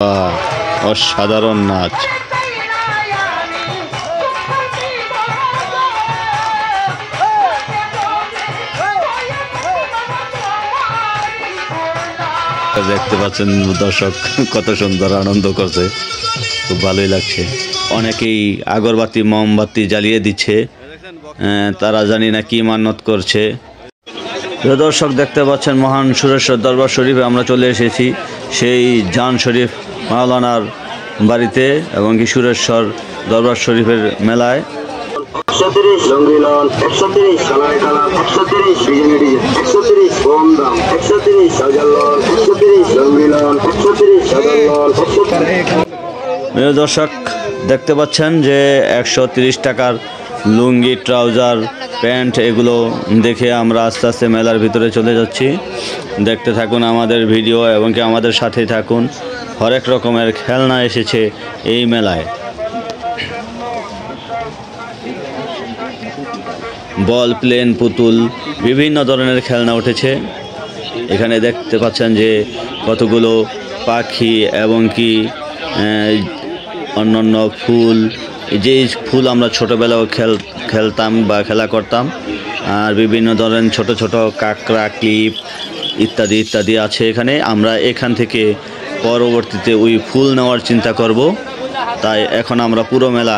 অসাধারণ নাচ। দেখতে পাচ্ছেন দর্শক কত সুন্দর আনন্দ করছে, খুব ভালোই লাগছে। অনেকেই আগরবাতি মোমবাতি জ্বালিয়ে দিচ্ছে, তারা জানি না কি মান্যত করছে। দর্শক দেখতে পাচ্ছেন মহান সুরেশ্বর দরবার শরীফে আমরা চলে এসেছি, সেই জান শরীফ মাওলানার বাড়িতে এবং কি সুরেশ্বর দরবার শরীফের মেলায়। 130 রঙ্গিলাল 130 কালার কালার 130 ডিজাইন 130 কম দাম 130 সাজালাল 130 রঙ্গিলাল 130 সাজালাল 130। দর্শক দেখতে পাচ্ছেন যে 130 টাকার লুঙ্গি, ট্রাউজার, প্যান্ট এগুলো দেখে আমরা আস্তে আস্তে মেলার ভিতরে চলে যাচ্ছি। দেখতে থাকুন আমাদের ভিডিও এবং কি আমাদের সাথেই থাকুন। হরেক রকমের খেলনা এসেছে এই মেলায়। বল, প্লেন, পুতুল, বিভিন্ন ধরনের খেলনা উঠেছে। এখানে দেখতে পাচ্ছেন যে কতগুলো পাখি এবং কি অন্যান্য ফুল, যে ফুল আমরা ছোটোবেলাও খেলতাম বা খেলা করতাম। আর বিভিন্ন ধরনের ছোট ছোট কাঁকড়া, ক্লিপ ইত্যাদি ইত্যাদি আছে এখানে। আমরা এখান থেকে পরবর্তীতে ওই ফুল নেওয়ার চিন্তা করব, তাই এখন আমরা পুরো মেলা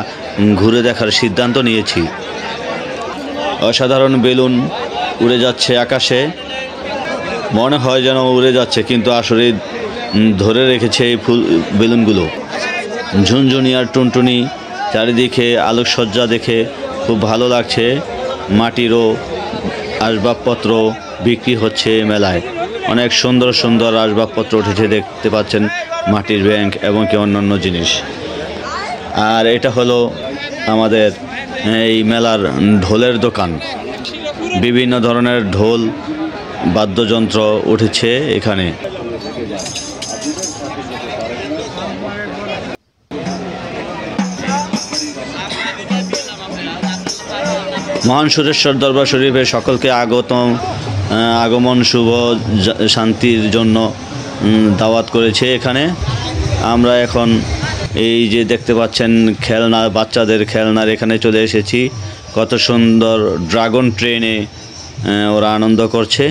ঘুরে দেখার সিদ্ধান্ত নিয়েছি। অসাধারণ বেলুন উড়ে যাচ্ছে আকাশে, মনে হয় যেন উড়ে যাচ্ছে, কিন্তু আসলে ধরে রেখেছে এই বেলুনগুলো। ঝুনঝুনি আর টুনটুনি, চারিদিকে আলোকসজ্জা দেখে খুব ভালো লাগছে। মাটিরও আসবাবপত্র বিক্রি হচ্ছে মেলায়, অনেক সুন্দর সুন্দর আসবাবপত্র উঠেছে দেখতে পাচ্ছেন, মাটির ব্যাংক এবং কি অন্যান্য জিনিস। আর এটা হলো আমাদের এই মেলার ঢোলের দোকান, বিভিন্ন ধরনের ঢোল বাদ্যযন্ত্র উঠেছে এখানে। মহান সুরেশ্বর দরবার শরীফে সকলকে আগমন শুভ শান্তির জন্য দাওয়াত করেছে এখানে। আমরা এখন এই যে দেখতে পাচ্ছেন খেলনা, বাচ্চাদের খেলনার এখানে চলে এসেছি। কত সুন্দর ড্রাগন ট্রেনে ওরা আনন্দ করছে।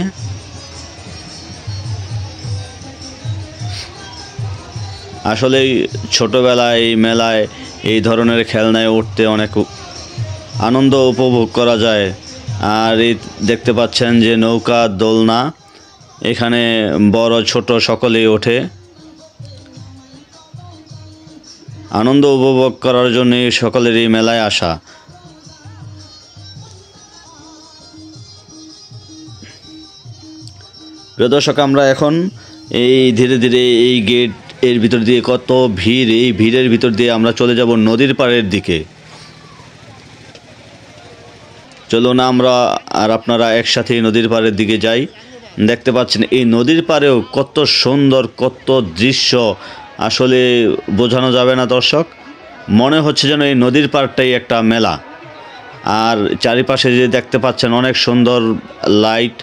আসলেই ছোটোবেলায় এই মেলায় এই ধরনের খেলনায় উঠতে অনেক আনন্দ উপভোগ করা যায়। আর এই দেখতে পাচ্ছেন যে নৌকা, দোলনা, এখানে বড় ছোট সকলেই ওঠে। আনন্দ উপভোগ করার জন্য সকলের এই মেলায় আসা। প্রিয় দর্শক, আমরা এখন এই ধীরে ধীরে এই গেট এর ভিতর দিয়ে, কত ভিড়, এই ভিড়ের ভিতর দিয়ে আমরা চলে যাব নদীর পাড়ের দিকে। চলুন আমরা আর আপনারা একসাথে নদীর পাড়ের দিকে যাই। দেখতে পাচ্ছেন এই নদীর পাড়েও কত সুন্দর, কত দৃশ্য, আসলে বোঝানো যাবে না দর্শক। মনে হচ্ছে যেন এই নদীর পাড়টাই একটা মেলা। আর চারিপাশে যে দেখতে পাচ্ছেন অনেক সুন্দর লাইট,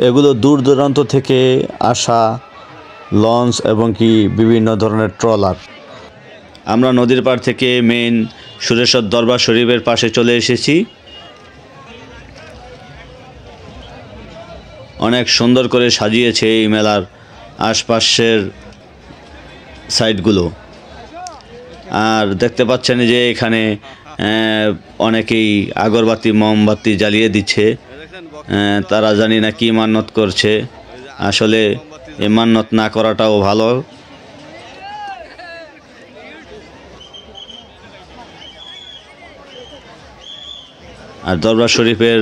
এগুলো দূর দূরান্ত থেকে আসা লঞ্চ এবং কি বিভিন্ন ধরনের ট্রলার। আমরা নদীর পাড় থেকে মেইন সুরেশ্বর দরবার শরীফের পাশে চলে এসেছি। অনেক সুন্দর করে সাজিয়েছে এই মেলার আশপাশের সাইডগুলো। আর দেখতে পাচ্ছেন যে এখানে অনেকেই আগরবাতি মোমবাতি জ্বালিয়ে দিচ্ছে, তারা জানি না কি মান্যত করছে। আসলে এই মান্যত না করাটাও ভালো। আর দরবার শরীফের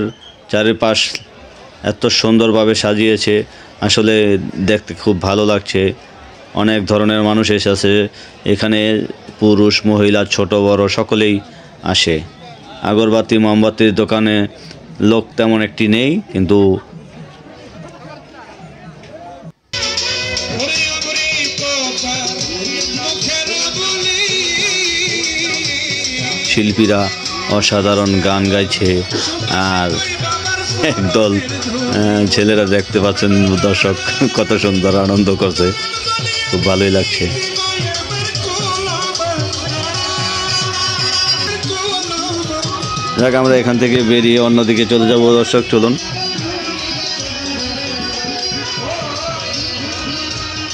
চারিপাশ এত সুন্দরভাবে সাজিয়েছে, আসলে দেখতে খুব ভালো লাগছে। অনেক ধরনের মানুষ এসেছে এখানে, পুরুষ, মহিলা, ছোট বড় সকলেই আসে। আগরবাতি মোমবাতির দোকানে লোক তেমন একটি নেই, কিন্তু শিল্পীরা অসাধারণ গান গাইছে। আর একদল ছেলেরা দেখতে পাচ্ছেন দর্শক কত সুন্দর আনন্দ করছে, খুব ভালোই লাগছে। যাক, আমরা এখান থেকে বেরিয়ে অন্যদিকে চলে যাব। দর্শক চলুন,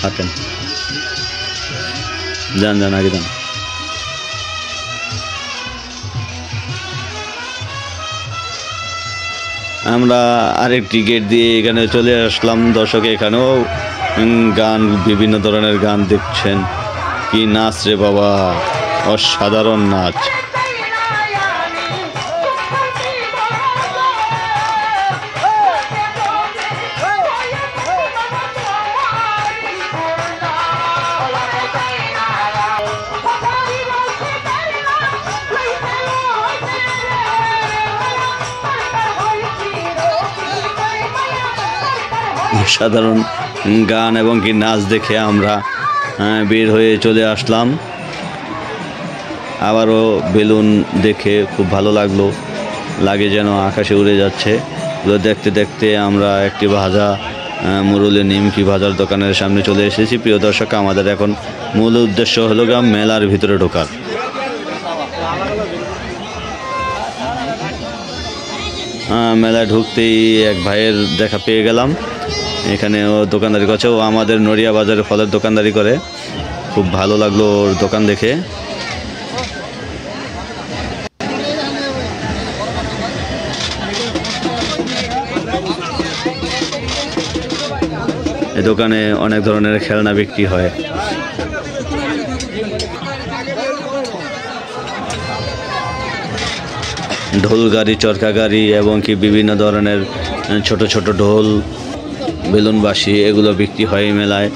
হাঁটেন, যান আগে যান। আমরা আরেকটি গেট দিয়ে এখানে চলে আসলাম। দর্শক এখানেও গান, বিভিন্ন ধরনের গান দেখছেন। কি নাচ রে বাবা, অসাধারণ নাচ। সাধারণ গান এবং কি নাচ দেখে আমরা বের হয়ে চলে আসলাম। আবারও বেলুন দেখে খুব ভালো লাগলো, লাগে যেন আকাশে উড়ে যাচ্ছে। দেখতে দেখতে আমরা একটি ভাজা মুরুলে নিমকি ভাজার দোকানের সামনে চলে এসেছি। প্রিয় দর্শক, আমাদের এখন মূল উদ্দেশ্য হলো মেলার ভিতরে ঢোকার। মেলায় ঢুকতেই এক ভাইয়ের দেখা পেয়ে গেলাম। এখানে ও দোকানদারি করছে, ও আমাদের নড়িয়া বাজারে ফলের দোকানদারি করে। খুব ভালো লাগলো ওর দোকান দেখে। এই দোকানে অনেক ধরনের খেলনা বিক্রি হয়। ঢোল গাড়ি, চরকা গাড়ি এবং কি বিভিন্ন ধরনের ছোট ছোট ঢোল, বেলুন বাঁশি, এগুলো বিক্রি হয় এই মেলায়।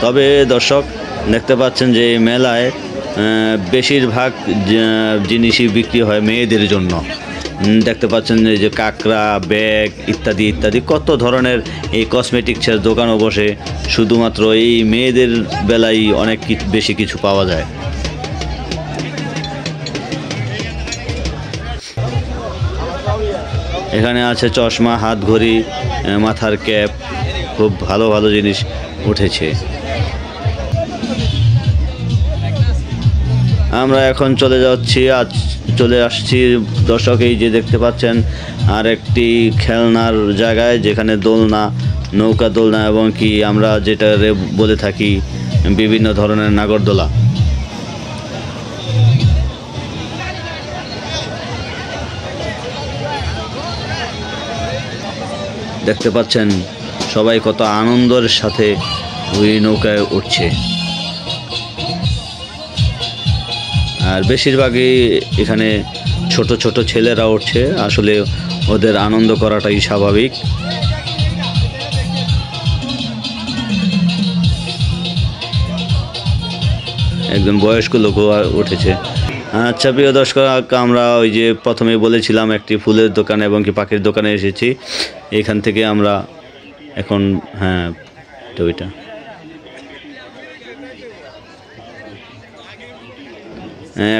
তবে দর্শক দেখতে পাচ্ছেন যে এই মেলায় বেশিরভাগ জিনিসই বিক্রি হয় মেয়েদের জন্য। দেখতে পাচ্ছেন যে কাঁকড়া, ব্যাগ ইত্যাদি ইত্যাদি কত ধরনের এই কসমেটিক্সের দোকানও বসে। শুধুমাত্র এই মেয়েদের বেলায় অনেক বেশি কিছু পাওয়া যায়। এখানে আছে চশমা, হাত ঘড়ি, মাথার ক্যাপ, খুব ভালো ভালো জিনিস উঠেছে। আমরা এখন চলে আসছি দর্শক, এই যে দেখতে পাচ্ছেন আর একটি খেলনার জায়গায়, যেখানে দোলনা, নৌকা দোলনা এবং কি আমরা যেটা বলে থাকি বিভিন্ন ধরনের নাগরদোলা। দেখতে পাচ্ছেন সবাই কত আনন্দের সাথে ওই নৌকায় উঠছে। আর বেশিরভাগই এখানে ছোট ছোট ছেলেরা উঠছে, আসলে ওদের আনন্দ করাটাই স্বাভাবিক। একজন বয়স্ক লোকও উঠেছে। আচ্ছা প্রিয় দর্শক, আমরা ওই যে প্রথমে বলেছিলাম একটি ফুলের দোকান এবং কি পাখির দোকানে এসেছি। এখান থেকে আমরা এখন তো ওইটা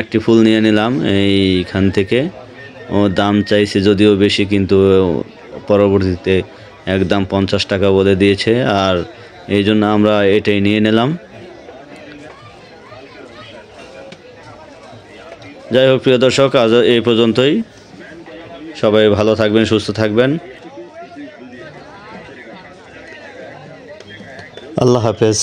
একটি ফুল নিয়ে নিলাম এইখান থেকে। ও দাম চাইছে যদিও বেশি, কিন্তু পরবর্তীতে একদম 50 টাকা বলে দিয়েছে, আর এই জন্য আমরা এটাই নিয়ে নিলাম। যাই হোক প্রিয় দর্শক, আজ এই পর্যন্তই। সবাই ভালো থাকবেন, সুস্থ থাকবেন। আল্লাহ হাফেজ।